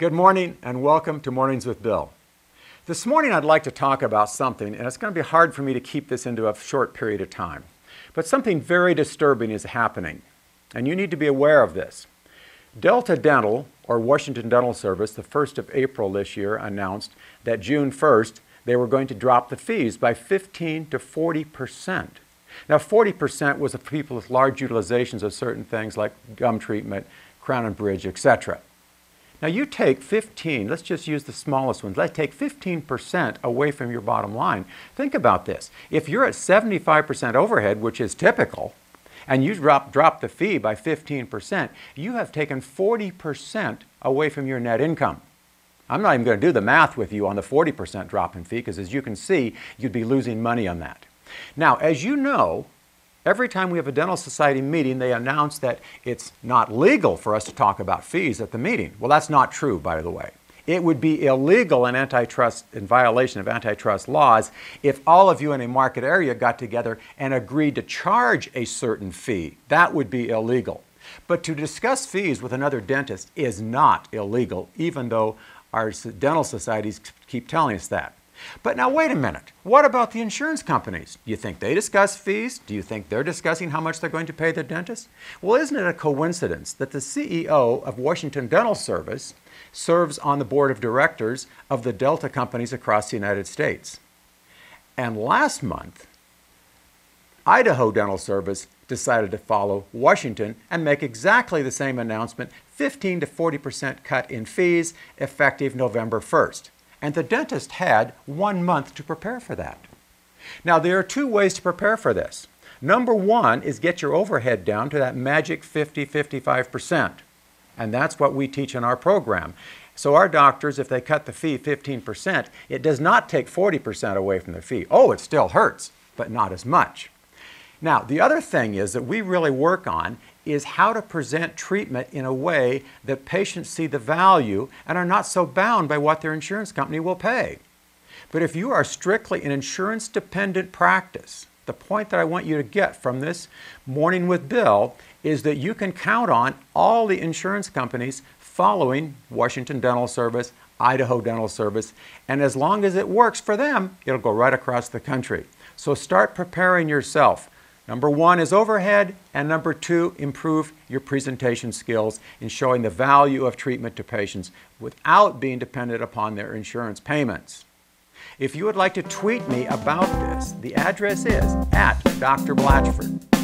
Good morning and welcome to Mornings with Bill. This morning I'd like to talk about something, and it's going to be hard for me to keep this into a short period of time, but something very disturbing is happening, and you need to be aware of this. Delta Dental, or Washington Dental Service, the 1st of April this year announced that June 1st they were going to drop the fees by 15 to 40%. Now 40% was of people with large utilizations of certain things like gum treatment, crown and bridge, etc. Now you take 15, let's just use the smallest ones, let's take 15% away from your bottom line. Think about this. If you're at 75% overhead, which is typical, and you drop the fee by 15%, you have taken 40% away from your net income. I'm not even going to do the math with you on the 40% drop in fee, because as you can see, you'd be losing money on that. Now, as you know, every time we have a dental society meeting, they announce that it's not legal for us to talk about fees at the meeting. Well, that's not true, by the way. It would be illegal in violation of antitrust laws if all of you in a market area got together and agreed to charge a certain fee. That would be illegal. But to discuss fees with another dentist is not illegal, even though our dental societies keep telling us that. But now wait a minute, what about the insurance companies? Do you think they discuss fees? Do you think they're discussing how much they're going to pay their dentist? Well, isn't it a coincidence that the CEO of Washington Dental Service serves on the board of directors of the Delta companies across the United States? And last month, Idaho Dental Service decided to follow Washington and make exactly the same announcement, 15 to 40% cut in fees effective November 1st. And the dentist had 1 month to prepare for that. Now, there are two ways to prepare for this. Number one is get your overhead down to that magic 50-55%. And that's what we teach in our program. So our doctors, if they cut the fee 15%, it does not take 40% away from the fee. Oh, it still hurts, but not as much. Now, the other thing is that we really work on is how to present treatment in a way that patients see the value and are not so bound by what their insurance company will pay. But if you are strictly an insurance-dependent practice, the point that I want you to get from this Morning with Bill is that you can count on all the insurance companies following Washington Dental Service, Idaho Dental Service, and as long as it works for them, it'll go right across the country. So start preparing yourself. Number one is overhead, and number two, improve your presentation skills in showing the value of treatment to patients without being dependent upon their insurance payments. If you would like to tweet me about this, the address is @Dr. Blatchford.